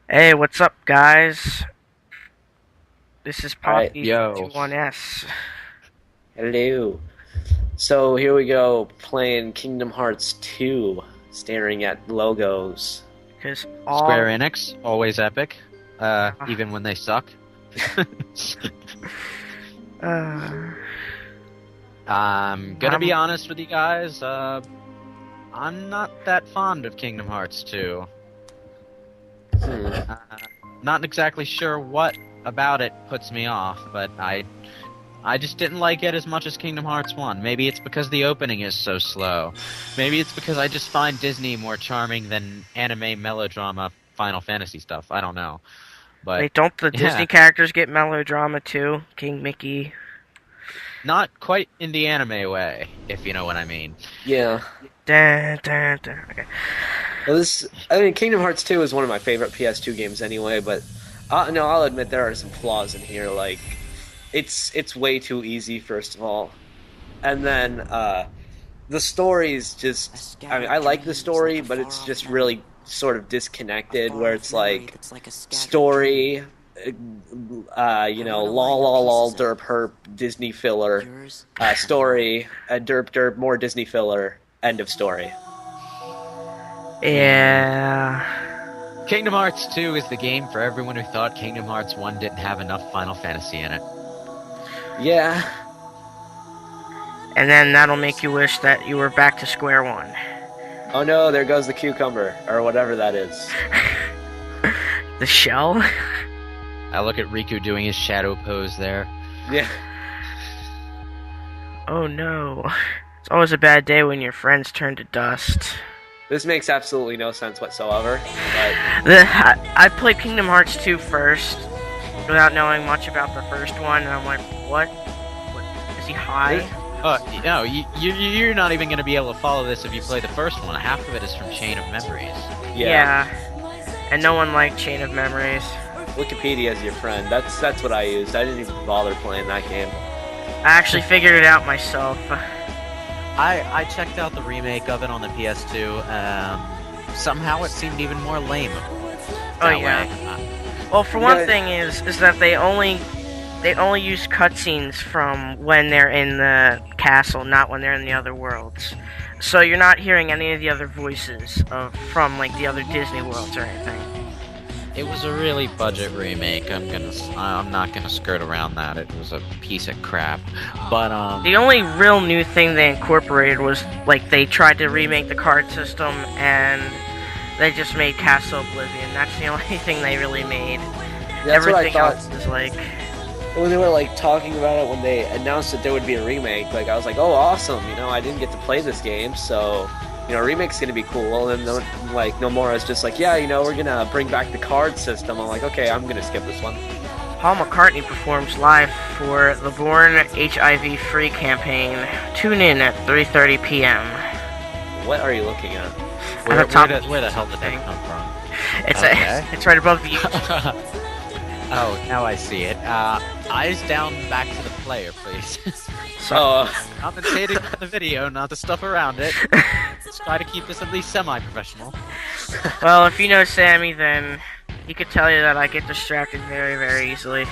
Hey, what's up, guys? This is Alright, Poppy yo. 21S. Hello. So here we go, playing Kingdom Hearts 2, staring at logos. Because Square all. Enix, always epic, even when they suck. Uh, I'm gonna be I'm, honest with you guys, I'm not that fond of Kingdom Hearts 2. Hmm. Uh, Not exactly sure what about it puts me off, but I just didn't like it as much as Kingdom Hearts 1. Maybe it's because the opening is so slow. Maybe it's because I just find Disney more charming than anime melodrama Final Fantasy stuff. I don't know. But wait, don't the yeah, Disney characters get melodrama too? King Mickey. not quite in the anime way, if you know what I mean. Yeah. Dun, dun, dun. Okay. Well, I mean, Kingdom Hearts 2 is one of my favorite PS2 games anyway, but no, I'll admit there are some flaws in here. Like, it's way too easy, first of all. And then, the story's just, I mean, I like the story, but it's just really sort of disconnected, where it's like, story, lol lol lol derp herp Disney filler, story, derp derp more Disney filler, end of story. Yeah. Kingdom Hearts 2 is the game for everyone who thought Kingdom Hearts 1 didn't have enough Final Fantasy in it. Yeah, And then that'll make you wish that you were back to square one. oh no, there goes the cucumber, or whatever that is. The shell? I look at Riku doing his shadow pose there. Yeah, Oh no. It's always a bad day when your friends turn to dust. this makes absolutely no sense whatsoever, but I played Kingdom Hearts 2 first, without knowing much about the first one, and I'm like, what? What? Is he high? No, you're not even going to be able to follow this if you play the first one. Half of it is from Chain of Memories. yeah. And no one liked Chain of Memories. Wikipedia is your friend. That's what I used. I didn't even bother playing that game. I actually figured it out myself. I checked out the remake of it on the PS2. Somehow it seemed even more lame. Oh That yeah. way. Well, for one Yeah, thing is that they only use cutscenes from when they're in the castle, not when they're in the other worlds. So you're not hearing any of the other voices from like the other Disney worlds or anything. It was a really budget remake. I'm not gonna skirt around that. It was a piece of crap. But The only real new thing they incorporated was like they tried to remake the card system and they just made Castle Oblivion. That's the only thing they really made. that's what I Everything thought else is like, when they were like talking about it when they announced that there would be a remake. Like I was like, oh, awesome! I didn't get to play this game, so a remake's gonna be cool. And then like Nomura's just like, yeah, we're gonna bring back the card system. I'm like, okay, I'm gonna skip this one. Paul McCartney performs live for the Born HIV-Free campaign. Tune in at 3:30 p.m. What are you looking at? At the top where the hell did thing. that come from? It's Okay. it's right above the. Oh, now I see it. Eyes down, back to the player, please. So, Oh, Commentating on the video, not the stuff around it. Let's try to keep this at least semi-professional. well, if you know Sammy, then he could tell you that I get distracted very, very easily.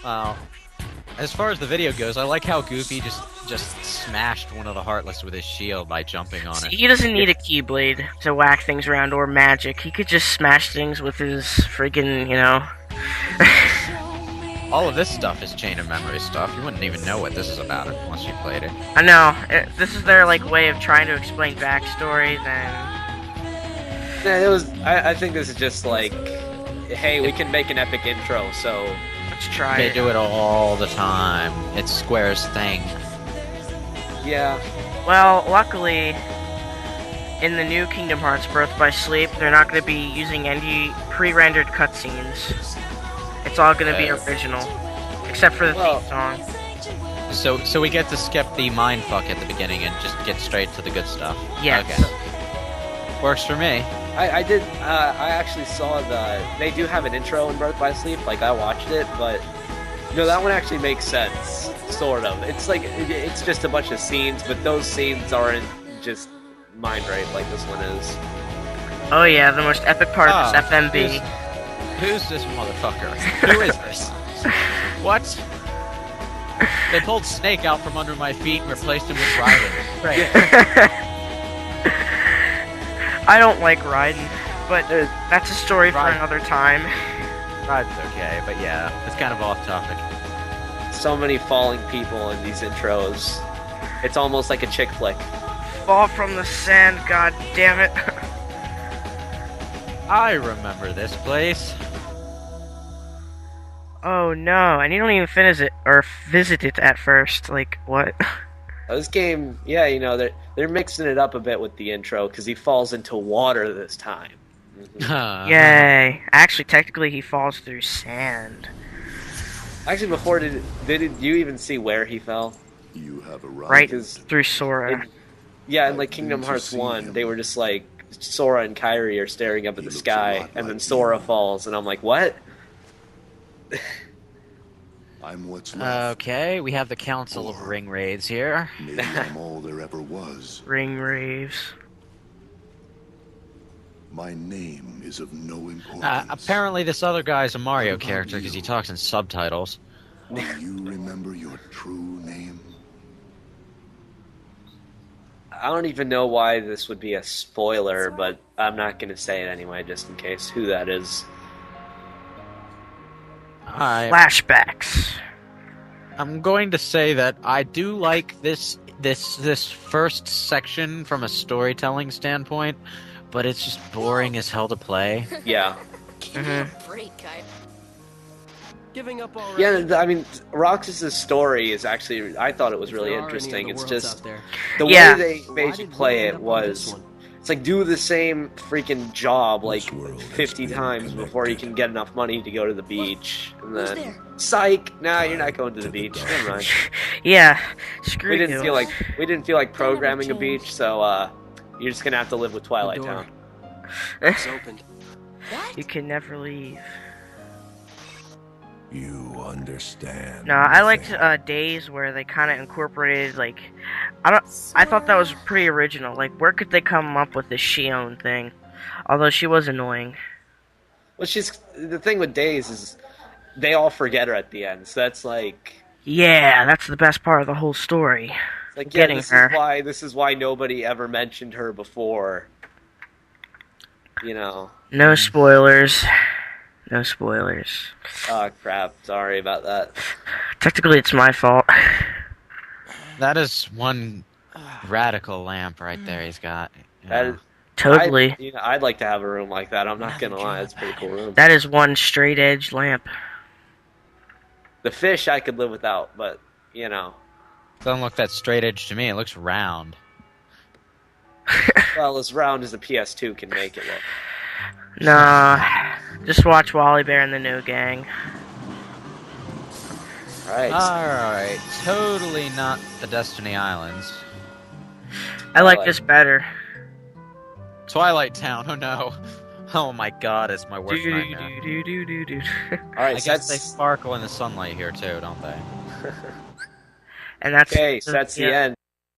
Well, as far as the video goes, I like how Goofy just smashed one of the Heartless with his shield by jumping on it. He doesn't need a Keyblade to whack things around or magic. He could just smash things with his friggin'. All of this stuff is Chain of Memory stuff. You wouldn't even know what this is about unless you played it. I know. This is their like way of trying to explain backstory. Then yeah, it was. I think this is just like, hey, we can make an epic intro. So let's try They it. do it all the time. It's Square's thing. yeah, Well, luckily, in the new Kingdom Hearts Birth by Sleep, they're not going to be using any pre-rendered cutscenes. It's all going to be original, except for the Well- theme song. So we get to skip the mindfuck at the beginning and just get straight to the good stuff. Yes. Okay. Works for me. I did. I actually saw they do have an intro in Birth by Sleep. Like I watched it, but that one actually makes sense. Sort of. It's like it's just a bunch of scenes, but those scenes aren't just mind rape like this one is. Oh yeah, the most epic part of this Ah, FMB. Who's this motherfucker? Who is this? What? They pulled Snake out from under my feet and replaced him with Raiden. Great. I don't like Raiden, but that's a story for Raiden. another time. Raiden's okay, but yeah, it's kind of off topic. So many falling people in these intros. It's almost like a chick flick. Fall from the sand, god damn it. I remember this place. Oh no, and you don't even finish it or visit it at first. Like, what? This game, yeah, you know, they're mixing it up a bit with the intro because he falls into water this time. Yay. Actually, technically, he falls through sand. Actually, before did you even see where he fell? You have arrived. Right Because through Sora. yeah, in like Kingdom Hearts 1, they were just like Sora and Kairi are staring up at He the looks a sky, lot and then like Sora you. falls, and I'm like, what? I'm what's left. Okay, we have the Council of Ring Wraiths here. Maybe I'm all there ever was. Ring raves. My name is of no importance. Apparently this other guy's a Mario character because he talks in subtitles. Do you remember your true name? I don't even know why this would be a spoiler, but I'm not going to say it anyway, just in case who that is. Flashbacks. I'm going to say that I do like this first section from a storytelling standpoint, but it's just boring as hell to play. Yeah. Give me a break, guy. Giving up already. Yeah, I mean, Roxas' story is actually, I thought it was really There are any interesting. other It's worlds just, out there. the Yeah. way they Why made you did play we end it up on this was, one? it's like do the same freaking job like This world has 50 been times before you can connected. get enough money to go to the beach. And Who's then, there? psych, nah, you're not going to the beach. Never mind. Yeah. Screw We you. didn't feel like programming a beach, so you're just gonna have to live with Twilight The door. Town. It's opened. What? You can never leave. You understand. No, I liked Days where they kind of incorporated like, I thought that was pretty original. Like, where could they come up with this Shion thing? Although she was annoying. Well, the thing with Days is they all forget her at the end, so that's like. Yeah, that's the best part of the whole story. Like, Getting this her. This is why nobody ever mentioned her before. You know. No spoilers. No spoilers. Oh crap! Sorry about that. Technically, it's my fault. That is one radical lamp right there he's got. That is, Totally. I'd like to have a room like that. I'm not gonna lie, it's a pretty cool room. That is one straight edge lamp. The fish I could live without, but you know. Doesn't look that straight edge to me. It looks round. Well, as round as a PS2 can make it look. Nah. Just watch Wally Bear and the New Gang. Alright. Alright, totally not the Destiny Islands. I like Twilight. this better. Twilight Town, oh no. Oh my god, it's my worst nightmare. Alright, I so guess they that's sparkle in the sunlight here too, don't they? And that's okay, so that's the end.